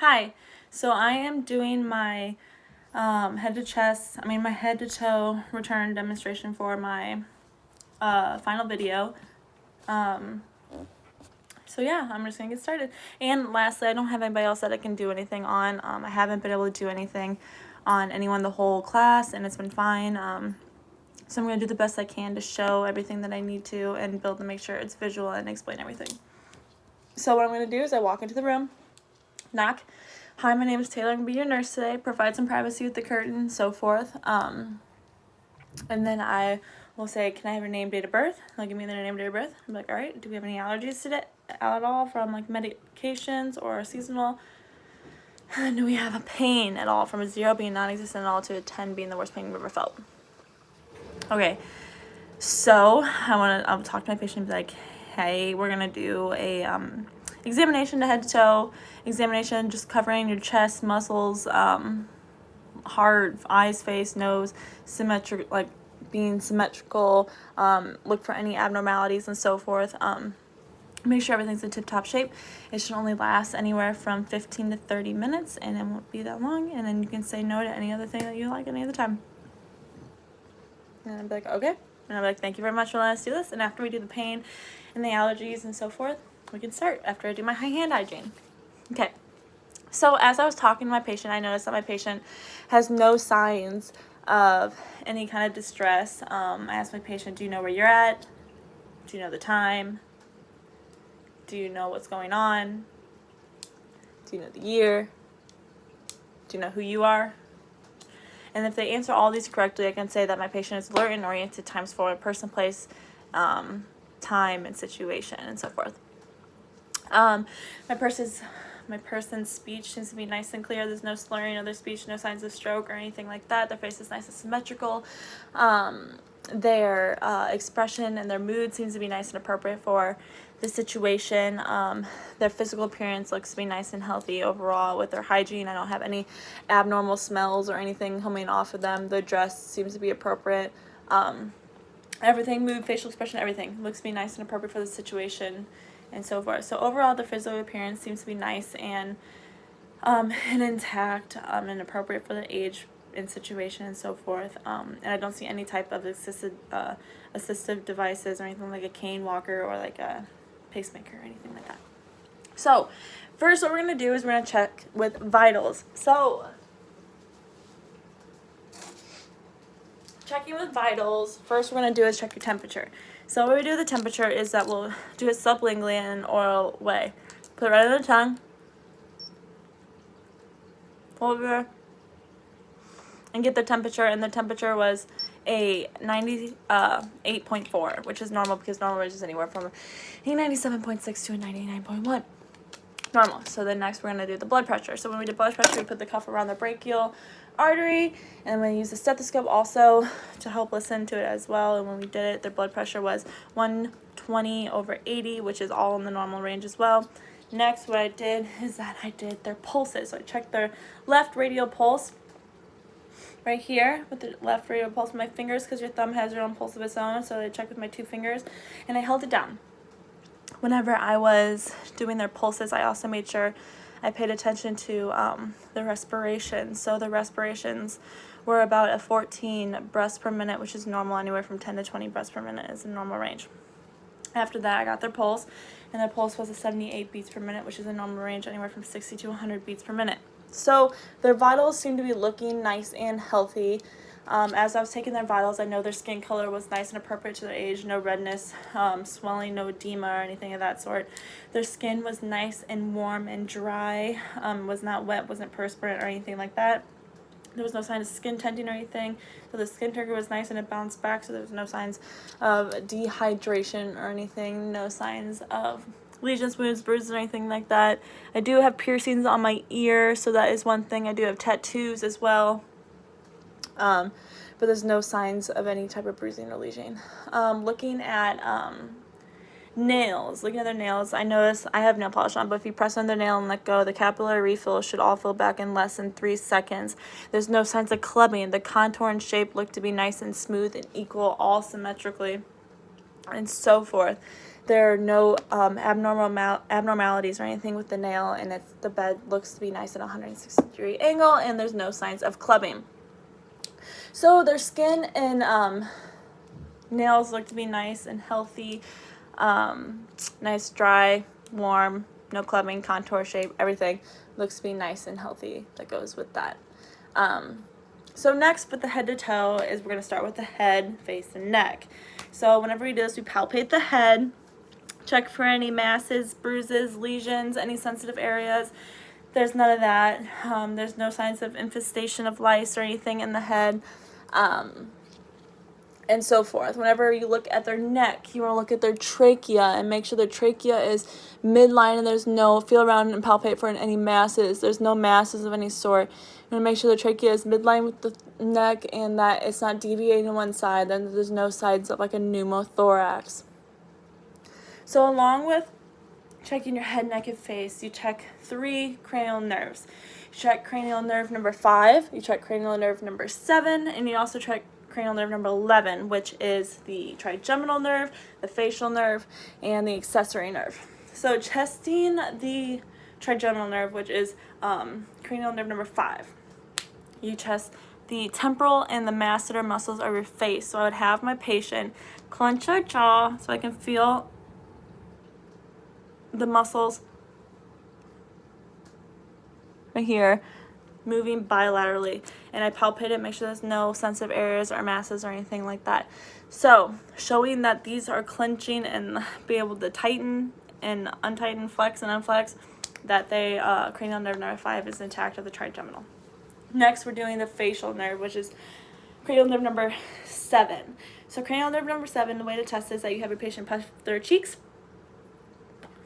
Hi, so I am doing my head to toe return demonstration for my final video. So yeah, I'm just gonna get started. And lastly, I don't have anybody else that I can do anything on. I haven't been able to do anything on anyone the whole class, and it's been fine. So I'm gonna do the best I can to show everything that I need to and build to make sure it's visual and explain everything. So what I'm gonna do is I walk into the room, knock. Hi, my name is Taylor. I'm going to be your nurse today. Provide some privacy with the curtain, so forth. And then I will say, can I have your name, date of birth? They'll give me their name, date of birth. I'm like, all right, do we have any allergies today at all from like medications or seasonal? And do we have a pain at all from a 0 being non-existent at all to a 10 being the worst pain you've ever felt? Okay, so I'll talk to my patient and be like, hey, we're going to do a examination to head to toe, examination just covering your chest, muscles, heart, eyes, face, nose, symmetric, like being symmetrical, look for any abnormalities and so forth. Make sure everything's in tip-top shape. It should only last anywhere from 15 to 30 minutes, and it won't be that long, and then you can say no to any other thing that you like any other time. And I'd be like, okay. And I'd be like, thank you very much for letting us do this. And after we do the pain and the allergies and so forth, we can start after I do my hand hygiene. Okay. So as I was talking to my patient, I noticed that my patient has no signs of any kind of distress. I asked my patient, do you know where you're at? Do you know the time? Do you know what's going on? Do you know the year? Do you know who you are? And if they answer all these correctly, I can say that my patient is alert and oriented times 4, person, place, time, and situation, and so forth. My person's speech seems to be nice and clear. There's no slurring of their speech, no signs of stroke or anything like that. Their face is nice and symmetrical. Their expression and their mood seems to be nice and appropriate for the situation. Their physical appearance looks to be nice and healthy overall. With their hygiene, I don't have any abnormal smells or anything coming off of them. The dress seems to be appropriate. Everything, mood, facial expression, everything looks to be nice and appropriate for the situation and so forth. So overall, the physical appearance seems to be nice and intact and appropriate for the age and situation and so forth. And I don't see any type of assistive devices or anything like a cane walker or like a pacemaker or anything like that. So first what we're going to do is we're going to check with vitals. So checking with vitals, first we're going to do is check your temperature. So what we do with the temperature is that we'll do it sublingually in an oral way. Put it right on the tongue. Hold it and get the temperature, and the temperature was a 98.4, which is normal because normal range is anywhere from a 97.6 to a 99.1. Normal. So then next we're going to do the blood pressure. So when we do blood pressure, we put the cuff around the brachial artery, and we use the stethoscope also to help listen to it as well. And when we did it, their blood pressure was 120/80, which is all in the normal range as well. Next, what I did is that I did their pulses. So I checked their left radial pulse right here with the left radial pulse with my fingers, because your thumb has your own pulse of its own. So I checked with my 2 fingers, and I held it down. Whenever I was doing their pulses, I also made sure I paid attention to the respiration. So the respirations were about a 14 breaths per minute, which is normal. Anywhere from 10 to 20 breaths per minute is a normal range. After that, I got their pulse, and their pulse was a 78 beats per minute, which is a normal range, anywhere from 60 to 100 beats per minute. So their vitals seem to be looking nice and healthy. As I was taking their vitals, I know their skin color was nice and appropriate to their age. No redness, swelling, no edema or anything of that sort. Their skin was nice and warm and dry, was not wet, wasn't perspirant or anything like that. There was no sign of skin tenting or anything. So the skin turgor was nice and it bounced back, so there was no signs of dehydration or anything. No signs of lesions, wounds, bruises, or anything like that. I do have piercings on my ear, so that is one thing. I do have tattoos as well. But there's no signs of any type of bruising or lesion. Looking at nails, looking at their nails, I notice I have nail polish on, but if you press on their nail and let go, the capillary refill should all fill back in less than 3 seconds. There's no signs of clubbing. The contour and shape look to be nice and smooth and equal, all symmetrically, and so forth. there are no abnormalities or anything with the nail, and the bed looks to be nice at a 160-degree angle, and there's no signs of clubbing. So their skin and nails look to be nice and healthy, nice, dry, warm, no clubbing, contour, shape, everything looks to be nice and healthy that goes with that. So next, with the head to toe, is we're going to start with the head, face, and neck. So whenever we do this, we palpate the head, check for any masses, bruises, lesions, any sensitive areas. There's none of that. There's no signs of infestation of lice or anything in the head, and so forth. Whenever you look at their neck, you want to look at their trachea and make sure their trachea is midline and there's no, feel around and palpate for any masses. There's no masses of any sort. You want to make sure the trachea is midline with the neck and that it's not deviating to one side. Then there's no signs of like a pneumothorax. So along with checking your head, neck, and face, you check 3 cranial nerves. You check cranial nerve number 5, you check cranial nerve number 7, and you also check cranial nerve number 11, which is the trigeminal nerve, the facial nerve, and the accessory nerve. So testing the trigeminal nerve, which is cranial nerve number 5, you test the temporal and the masseter muscles of your face. So I would have my patient clench their jaw so I can feel the muscles right here moving bilaterally, and I palpate it, make sure there's no sensitive areas or masses or anything like that. So showing that these are clenching and be able to tighten and untighten, flex and unflex, that they cranial nerve number 5 is intact of the trigeminal. Next, we're doing the facial nerve, which is cranial nerve number 7. So cranial nerve number 7, the way to test is that you have your patient puff their cheeks,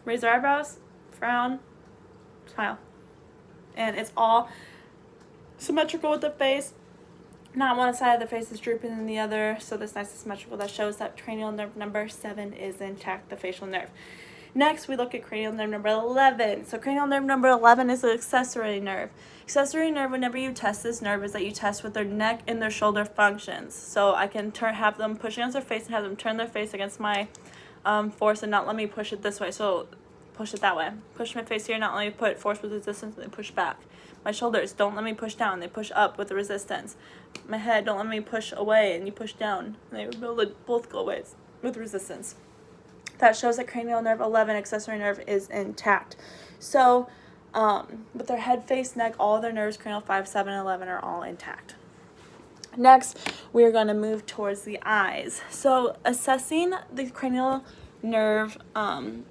raise their eyebrows, frown, smile. And it's all symmetrical with the face. Not one side of the face is drooping than the other, so this nice and symmetrical. That shows that cranial nerve number 7 is intact, the facial nerve. Next, we look at cranial nerve number 11. So cranial nerve number 11 is the accessory nerve. Accessory nerve, whenever you test this nerve, is that you test with their neck and their shoulder functions. So I can have them push against their face and have them turn their face against my force and not let me push it this way. So push it that way. Push my face here, not let me put force with resistance, and then push back. My shoulders, don't let me push down, they push up with the resistance. My head, don't let me push away and you push down. They both go away with resistance. That shows that cranial nerve 11, accessory nerve, is intact. So with their head, face, neck, all their nerves, cranial 5, 7, and 11 are all intact. Next, we're going to move towards the eyes. So assessing the cranial nerve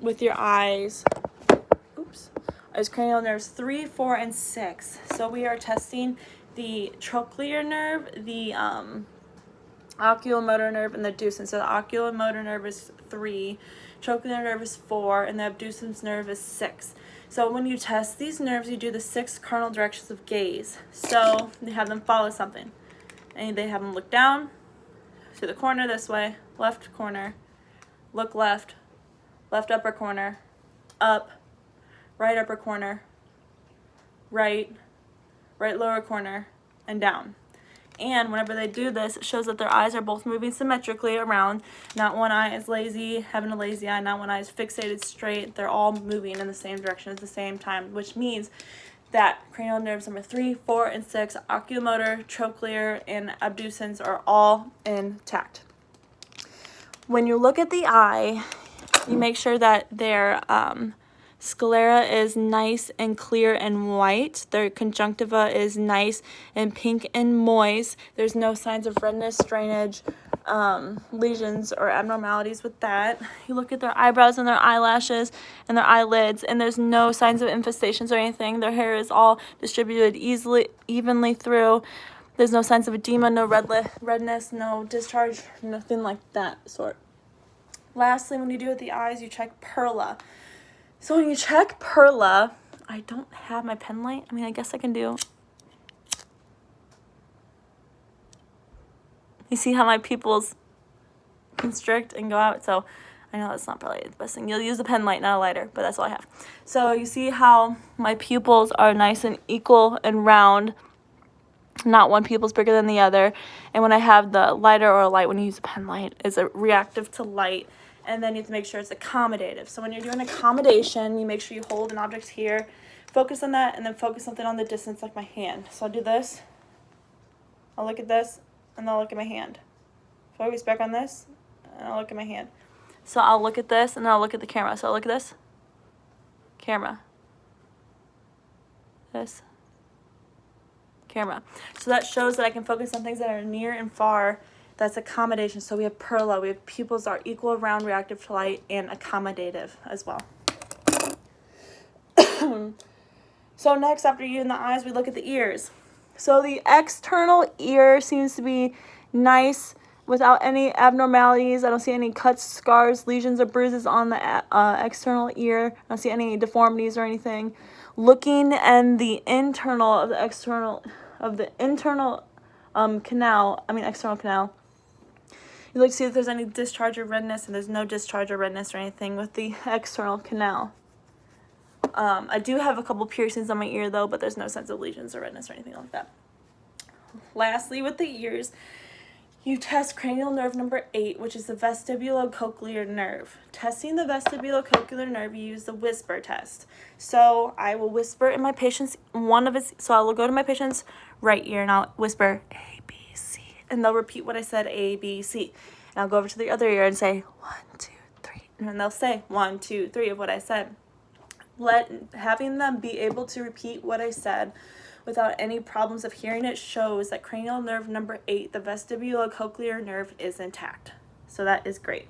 with your eyes, is cranial nerves 3, 4, and 6. So we are testing the trochlear nerve, the oculomotor nerve, and the abducens. So the oculomotor nerve is 3, trochlear nerve is 4, and the abducens nerve is 6. So when you test these nerves, you do the 6 cardinal directions of gaze. So you have them follow something, and they have them look down to the corner this way, left corner, look left, left upper corner, up, right upper corner, right lower corner, and down. And whenever they do this, it shows that their eyes are both moving symmetrically around. Not one eye is lazy, having a lazy eye, not one eye is fixated straight. They're all moving in the same direction at the same time, which means that cranial nerves number 3, 4, and 6, oculomotor, trochlear, and abducens are all intact. When you look at the eye, you make sure that their sclera is nice and clear and white. Their conjunctiva is nice and pink and moist. There's no signs of redness, drainage, lesions, or abnormalities with that. You look at their eyebrows and their eyelashes and their eyelids, and there's no signs of infestations or anything. Their hair is all distributed evenly through. There's no signs of edema, no redness, no discharge, nothing like that sort. Lastly, when you do with the eyes, you check perla. So when you check perla, I don't have my pen light. I mean, I guess I can do. You see how my pupils constrict and go out? So I know that's not probably the best thing. You'll use a pen light, not a lighter, but that's all I have. So you see how my pupils are nice and equal and round. Not one pupil's bigger than the other. And when I have the lighter or a light, when you use a pen light, it's reactive to light. and then you have to make sure it's accommodative. So when you're doing accommodation, you make sure you hold an object here, focus on that, and then focus something on the distance like my hand. So I'll do this, I'll look at this, and then I'll look at my hand. Focus back on this, and I'll look at my hand. So I'll look at this, and then I'll look at the camera. So I'll look at this, camera, this, camera. So that shows that I can focus on things that are near and far. That's accommodation. So we have perla, we have pupils are equal, round, reactive to light, and accommodative as well. So next, after you and the eyes, we look at the ears. So the external ear seems to be nice without any abnormalities. I don't see any cuts, scars, lesions, or bruises on the external ear. I don't see any deformities or anything. Looking and the internal of the external external canal. You look to see if there's any discharge or redness, and there's no discharge or redness or anything with the external canal. I do have a couple piercings on my ear though, but there's no sense of lesions or redness or anything like that. Lastly, with the ears, you test cranial nerve number 8, which is the vestibulocochlear nerve. Testing the vestibulocochlear nerve, you use the whisper test. So I will whisper in my patient's so I will go to my patient's right ear and I'll whisper A, B, C, and they'll repeat what I said, A, B, C. And I'll go over to the other ear and say 1, 2, 3, and they'll say 1, 2, 3 of what I said. Having them be able to repeat what I said without any problems of hearing it shows that cranial nerve number 8, the vestibulocochlear nerve, is intact. So that is great.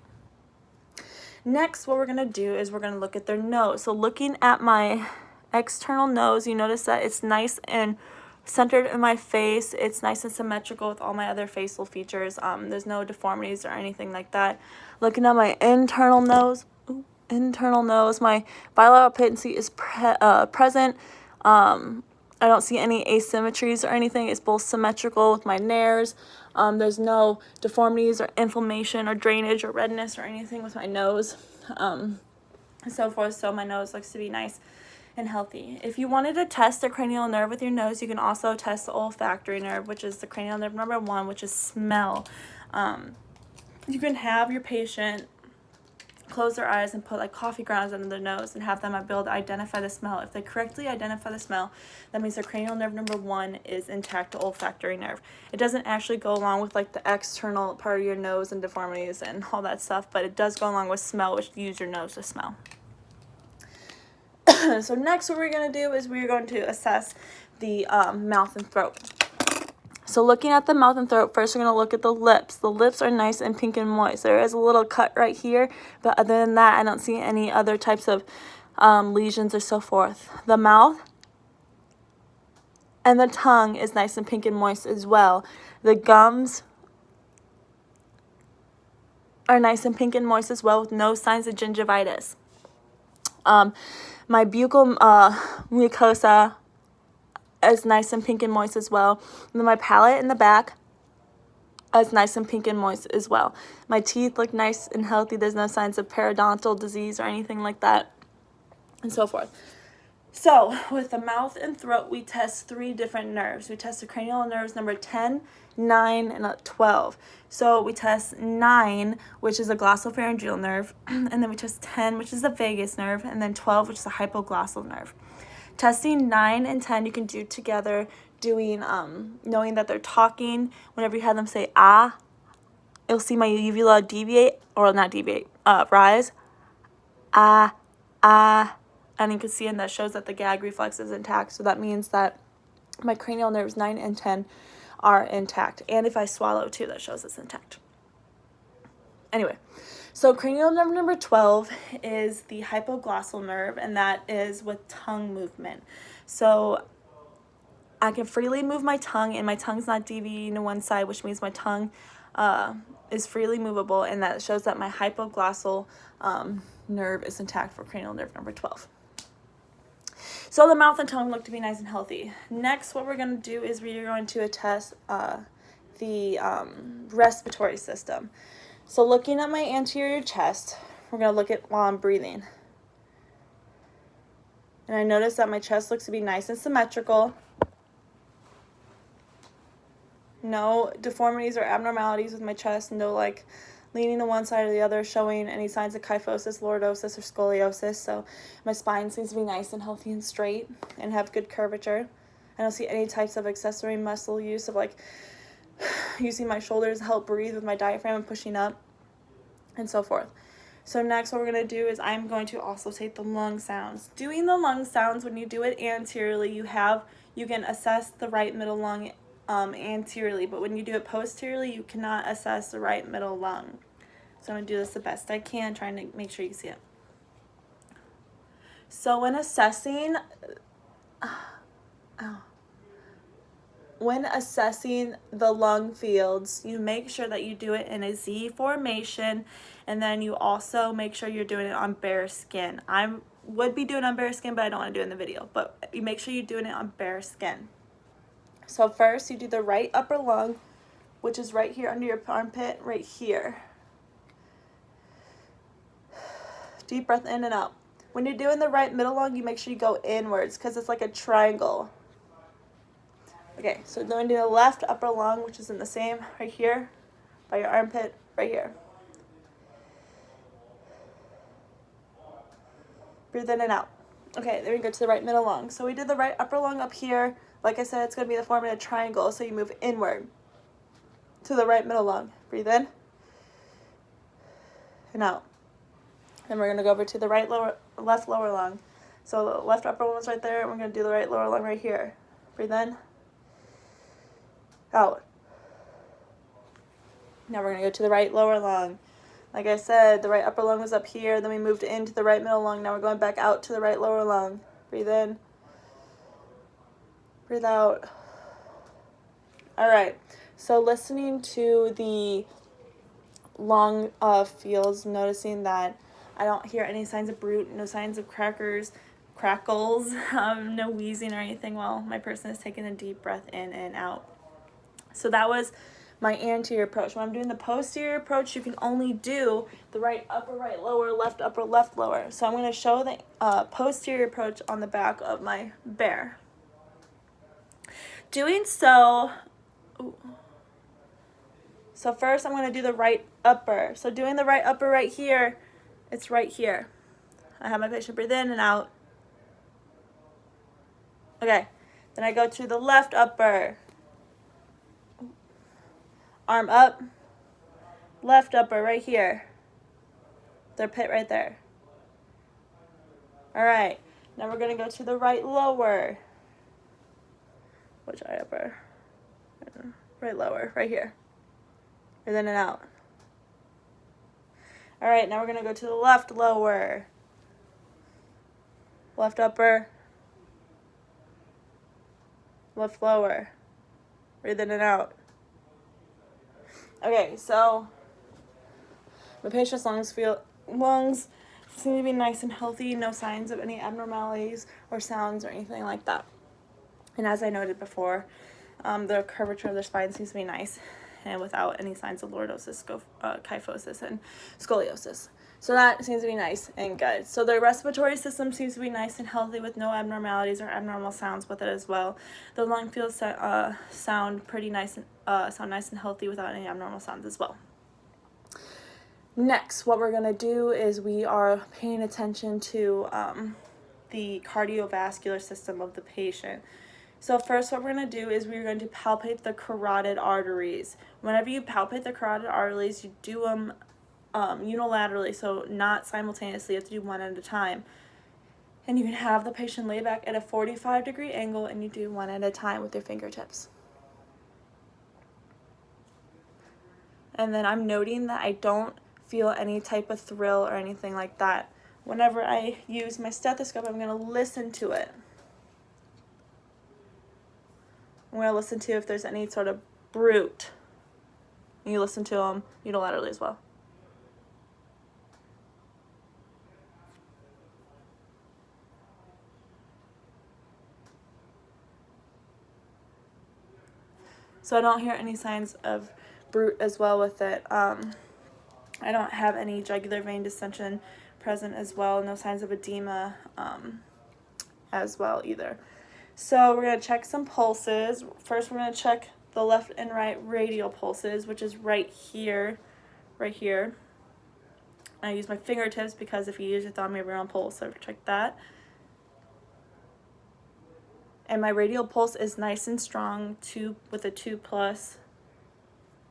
Next, what we're going to do is we're going to look at their nose. So looking at my external nose, you notice that it's nice and centered in my face. It's nice and symmetrical with all my other facial features. There's no deformities or anything like that. Looking at my internal nose, my bilateral patency is present. I don't see any asymmetries or anything. It's both symmetrical with my nares. There's no deformities or inflammation or drainage or redness or anything with my nose, and so forth. So my nose looks to be nice and healthy. If you wanted to test the cranial nerve with your nose, you can also test the olfactory nerve, which is the cranial nerve number 1, which is smell. You can have your patient close their eyes and put like coffee grounds under their nose and have them be able to identify the smell. If they correctly identify the smell, that means their cranial nerve number 1 is intact, the olfactory nerve. It doesn't actually go along with like the external part of your nose and deformities and all that stuff, but it does go along with smell, which you use your nose to smell. So next what we're going to do is we're going to assess the mouth and throat. So looking at the mouth and throat, first we're going to look at the lips. The lips are nice and pink and moist. There is a little cut right here, but other than that, I don't see any other types of lesions or so forth. The mouth and the tongue is nice and pink and moist as well. The gums are nice and pink and moist as well with no signs of gingivitis. My buccal mucosa is nice and pink and moist as well. And then my palate in the back is nice and pink and moist as well. My teeth look nice and healthy. There's no signs of periodontal disease or anything like that, and so forth. So with the mouth and throat, we test 3 different nerves. We test the cranial nerves number 10, 9, and 12. So we test 9, which is a glossopharyngeal nerve, and then we test 10, which is the vagus nerve, and then 12, which is the hypoglossal nerve. Testing 9 and 10 you can do together, doing knowing that they're talking. Whenever you have them say ah, you'll see my uvula deviate, or not deviate, rise. Ah, ah. And you can see, and that shows that the gag reflex is intact. So that means that my cranial nerves 9 and 10 are intact. And if I swallow too, that shows it's intact. Anyway, so cranial nerve number 12 is the hypoglossal nerve, and that is with tongue movement. So I can freely move my tongue, and my tongue's not deviating to one side, which means my tongue is freely movable, and that shows that my hypoglossal nerve is intact for cranial nerve number 12. So the mouth and tongue look to be nice and healthy. Next, what we're going to do is we're going to test the respiratory system. So looking at my anterior chest, we're going to look at while I'm breathing. And I notice that my chest looks to be nice and symmetrical. No deformities or abnormalities with my chest. No like leaning to one side or the other, showing any signs of kyphosis, lordosis, or scoliosis. So my spine seems to be nice and healthy and straight and have good curvature. I don't see any types of accessory muscle use of like using my shoulders to help breathe with my diaphragm and pushing up and so forth. So next what we're going to do is I'm going to also take the lung sounds. Doing the lung sounds, when you do it anteriorly, you can assess the right middle lung anteriorly, but when you do it posteriorly, you cannot assess the right middle lung. So I'm going to do this the best I can, trying to make sure you see it. So when assessing the lung fields, you make sure that you do it in a Z formation, and then you also make sure you're doing it on bare skin. I would be doing it on bare skin, but I don't want to do it in the video. But you make sure you're doing it on bare skin. So first, you do the right upper lung, which is right here under your armpit, right here. Deep breath in and out. When you're doing the right middle lung, you make sure you go inwards because it's like a triangle. Okay, so then do the left upper lung, which is in the same right here by your armpit, right here. Breathe in and out. Okay, then we go to the right middle lung. So we did the right upper lung up here. Like I said, it's going to be the form of a triangle, so you move inward to the right middle lung. Breathe in and out. Then we're going to go over to the left lower lung. So the left upper lung is right there, and we're going to do the right lower lung right here. Breathe in, out. Now we're going to go to the right lower lung. Like I said, the right upper lung was up here, then we moved into the right middle lung. Now we're going back out to the right lower lung. Breathe in, breathe out. All right, so listening to the lung feels, noticing that I don't hear any signs of brute, no signs of crackles, no wheezing or anything while my person is taking a deep breath in and out. So that was my anterior approach. When I'm doing the posterior approach, you can only do the right upper, right lower, left upper, left lower. So I'm going to show the posterior approach on the back of my bear. Doing so, so first I'm going to do the right upper. So doing the right upper right here, it's right here. I have my patient breathe in and out. Okay, then I go to the left upper. Arm up, left upper right here. Their pit right there. All right, now we're going to go to the right lower. Which eye upper? Right lower, right here. Breathe in and out. All right, now we're going to go to the left lower. Left upper. Left lower. Breathe in and out. Okay, so my patient's lungs seem to be nice and healthy, no signs of any abnormalities or sounds or anything like that. And as I noted before, the curvature of their spine seems to be nice and without any signs of lordosis, kyphosis, and scoliosis. So that seems to be nice and good. So their respiratory system seems to be nice and healthy with no abnormalities or abnormal sounds with it as well. The lung fields sound pretty nice and sound nice and healthy without any abnormal sounds as well. Next, what we're going to do is we are paying attention to the cardiovascular system of the patient. So first what we're going to do is we're going to palpate the carotid arteries. Whenever you palpate the carotid arteries, you do them unilaterally, so not simultaneously. You have to do one at a time. And you can have the patient lay back at a 45-degree angle, and you do one at a time with your fingertips. And then I'm noting that I don't feel any type of thrill or anything like that. Whenever I use my stethoscope, I'm going to listen to it. I'm going to listen to if there's any sort of brute. And you listen to them unilaterally as well. So I don't hear any signs of brute as well with it. I don't have any jugular vein distension present as well. No signs of edema as well either. So we're going to check some pulses. First we're going to check the left and right radial pulses, which is right here, right here. I use my fingertips because if you use your thumb, you have your own pulse, so check that. And my radial pulse is nice and strong, with a 2+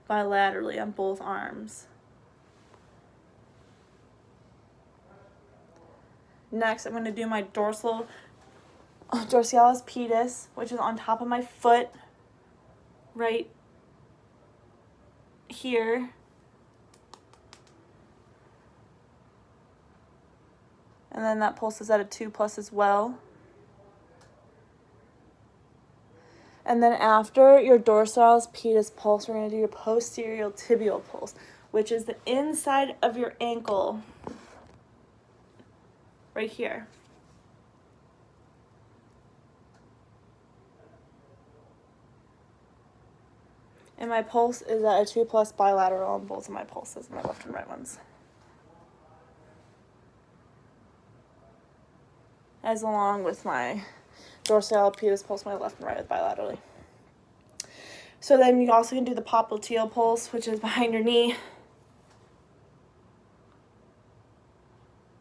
bilaterally on both arms. Next, I'm going to do my dorsalis pedis, which is on top of my foot, right here. And then that pulse is at a 2+ as well. And then after your dorsalis pedis pulse, we're going to do your posterior tibial pulse, which is the inside of your ankle, right here. And my pulse is at a 2+ bilateral on both of my pulses, my left and right ones. As along with my dorsalis pedis pulse, my left and right bilaterally. So then you also can do the popliteal pulse, which is behind your knee.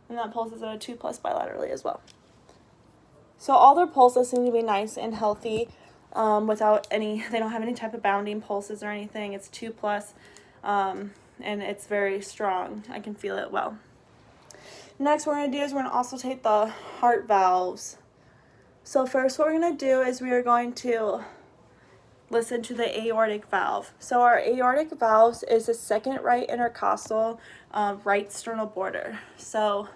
And that pulse is at a 2+ bilaterally as well. So all their pulses seem to be nice and healthy, without they don't have any type of bounding pulses or anything. It's 2+, and it's very strong. I can feel it well. Next, what we're going to do is we're going to also take the heart valves. So first, what we're going to do is we are going to listen to the aortic valve. So our aortic valves is the second right intercostal, right sternal border. So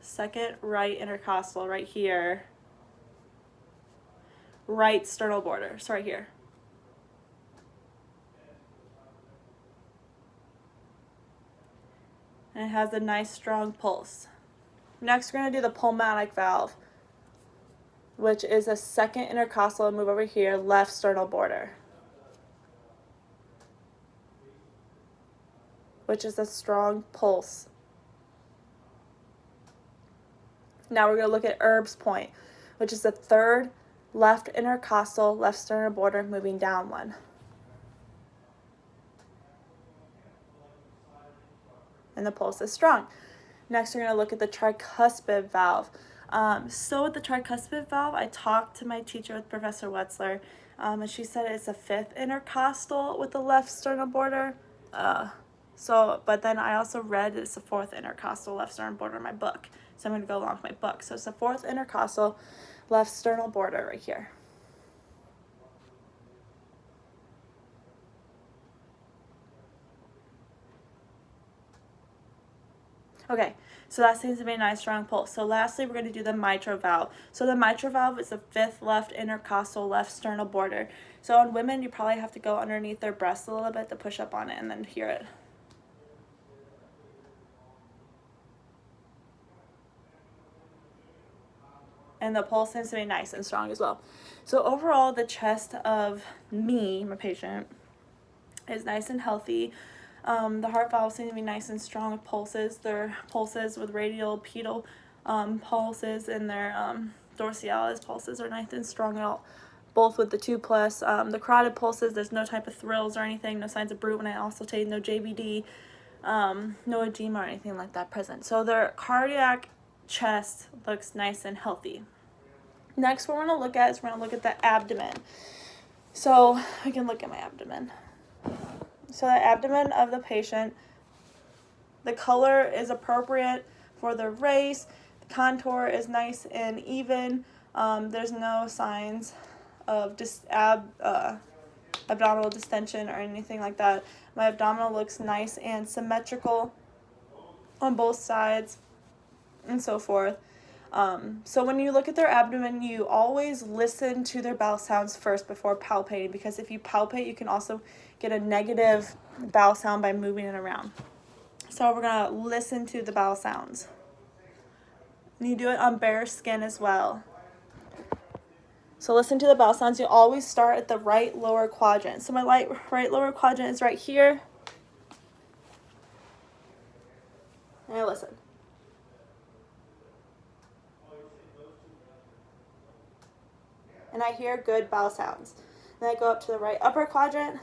second right intercostal right here, right sternal border, so right here. And it has a nice strong pulse. Next, we're going to do the pulmonic valve, which is a second intercostal, move over here, left sternal border, which is a strong pulse. Now we're going to look at Erb's point, which is the third left intercostal, left sternal border, moving down one. And the pulse is strong. Next, we're going to look at the tricuspid valve. So with the tricuspid valve, I talked to my teacher, with Professor Wetzler, and she said it's a fifth intercostal with the left sternal border. But then I also read it's the fourth intercostal left sternal border in my book. So I'm going to go along with my book. So it's the fourth intercostal left sternal border right here. Okay, so that seems to be a nice strong pulse. So lastly, we're going to do the mitral valve. So the mitral valve is the fifth left intercostal left sternal border. So on women, you probably have to go underneath their breast a little bit to push up on it and then hear it. And the pulse seems to be nice and strong as well. So overall, the chest of me, my patient, is nice and healthy. The heart valves seem to be nice and strong with pulses. Their pulses with radial pedal pulses, and their dorsalis pulses are nice and strong at all, both with the 2+. The carotid pulses, there's no type of thrills or anything, no signs of brute when I also take no JVD, no edema or anything like that present. So their cardiac chest looks nice and healthy. Next, what we're going to look at is we're going to look at the abdomen. So we can look at my abdomen. So the abdomen of the patient, the color is appropriate for their race. The contour is nice and even. There's no signs of abdominal distension or anything like that. My abdominal looks nice and symmetrical on both sides and so forth. So when you look at their abdomen, you always listen to their bowel sounds first before palpating, because if you palpate, you can also get a negative bowel sound by moving it around. So we're going to listen to the bowel sounds. And you do it on bare skin as well. So listen to the bowel sounds. You always start at the right lower quadrant. So my right lower quadrant is right here. And I listen. And I hear good bowel sounds. Then I go up to the right upper quadrant.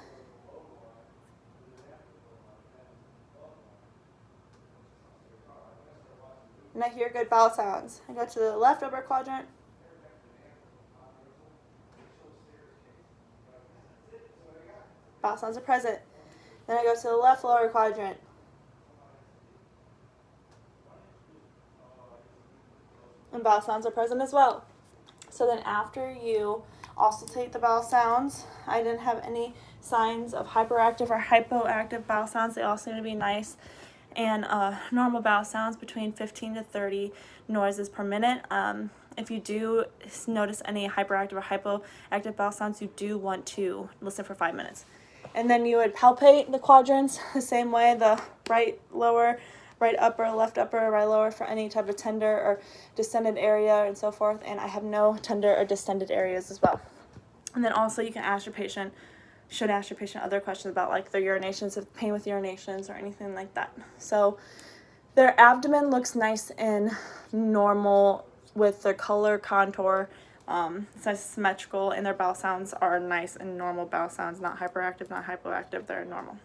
and I hear good bowel sounds. I go to the left upper quadrant. Bowel sounds are present. Then I go to the left lower quadrant. And bowel sounds are present as well. So then after you also take the bowel sounds, I didn't have any signs of hyperactive or hypoactive bowel sounds. They all seem to be nice and normal bowel sounds, between 15 to 30 noises per minute. If you do notice any hyperactive or hypoactive bowel sounds, you do want to listen for 5 minutes. And then you would palpate the quadrants the same way, the right lower, right upper, left upper, right lower, for any type of tender or distended area and so forth. And I have no tender or distended areas as well. And then also you can ask your patient, should ask your patient other questions about like their urinations, if pain with urinations or anything like that. So their abdomen looks nice and normal with their color, contour. It's nice and symmetrical, and their bowel sounds are nice and normal bowel sounds, not hyperactive, not hypoactive, they're normal.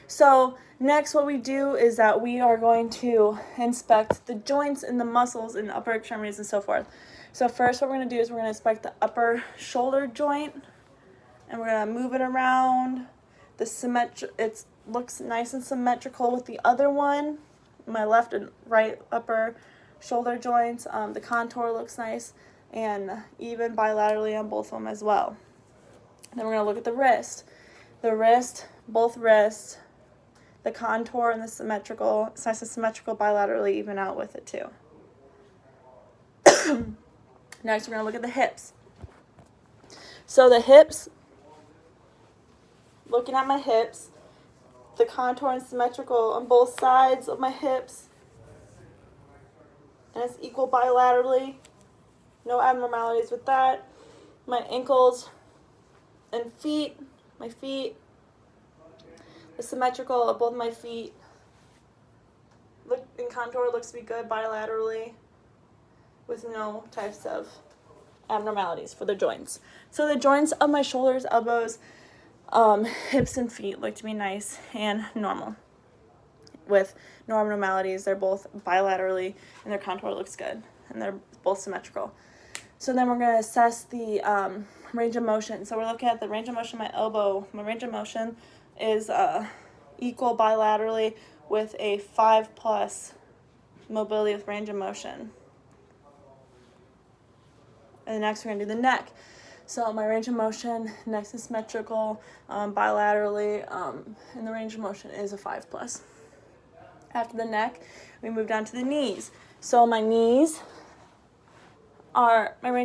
So next what we do is that we are going to inspect the joints and the muscles in the upper extremities and so forth. So first what we're going to do is we're going to inspect the upper shoulder joint, and we're going to move it around. It looks nice and symmetrical with the other one, my left and right upper shoulder joints. The contour looks nice and even bilaterally on both of them as well. Then we're going to look at the wrist. Both wrists, the contour and the symmetrical, it's nice and symmetrical bilaterally, even out with it too. Next, we're going to look at the hips. So the hips, looking at my hips, the contour and symmetrical on both sides of my hips, and it's equal bilaterally, no abnormalities with that. My ankles and feet, my feet, the symmetrical of both my feet, look in contour looks to be good bilaterally, with no types of abnormalities for the joints. So the joints of my shoulders, elbows, hips and feet look to be nice and normal, with no abnormalities. They're both bilaterally and their contour looks good, and they're both symmetrical. So then we're going to assess the range of motion. So we're looking at the range of motion of my elbow. My range of motion is equal bilaterally with a 5+ mobility with range of motion. And next we're going to do the neck. So my range of motion, neck is symmetrical, bilaterally, and the range of motion is a 5+. After the neck, we move down to the knees. So my range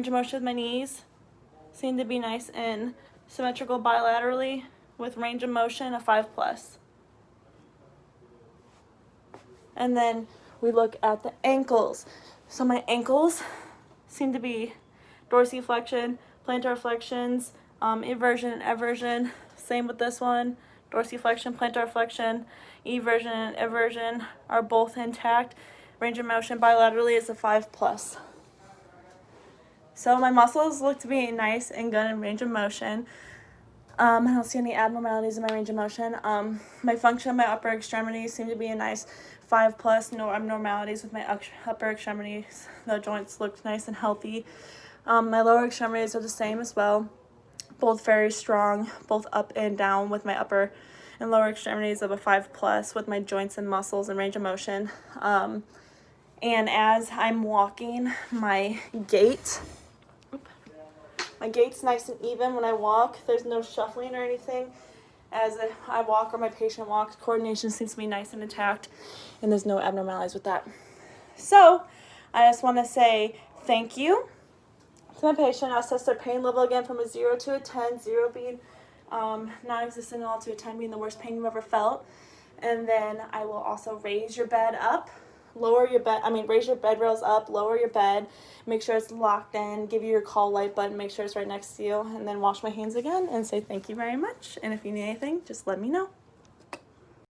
of motion of my knees seem to be nice and symmetrical bilaterally with range of motion a 5+. And then we look at the ankles. So my ankles seem to be dorsiflexion, plantar flexions, inversion and eversion. Same with this one. Dorsiflexion, plantar flexion, eversion and eversion are both intact. Range of motion bilaterally is a 5+. So my muscles look to be nice and good in range of motion. I don't see any abnormalities in my range of motion. My function of my upper extremities seem to be a nice 5+, no abnormalities with my upper extremities. The joints look nice and healthy. My lower extremities are the same as well, both very strong, both up and down, with my upper and lower extremities of a 5+, with my joints and muscles and range of motion. And as I'm walking, my gait's nice and even when I walk. There's no shuffling or anything. As I walk or my patient walks, coordination seems to be nice and intact, and there's no abnormalities with that. So I just want to say thank you to my patient. I'll assess their pain level again from a 0 to a 10, 0 being non-existent at all to a 10 being the worst pain you've ever felt. And then I will also raise your bed up. Raise your bed rails up, lower your bed, make sure it's locked in, give you your call light button, make sure it's right next to you, and then wash my hands again and say thank you very much. And if you need anything, just let me know.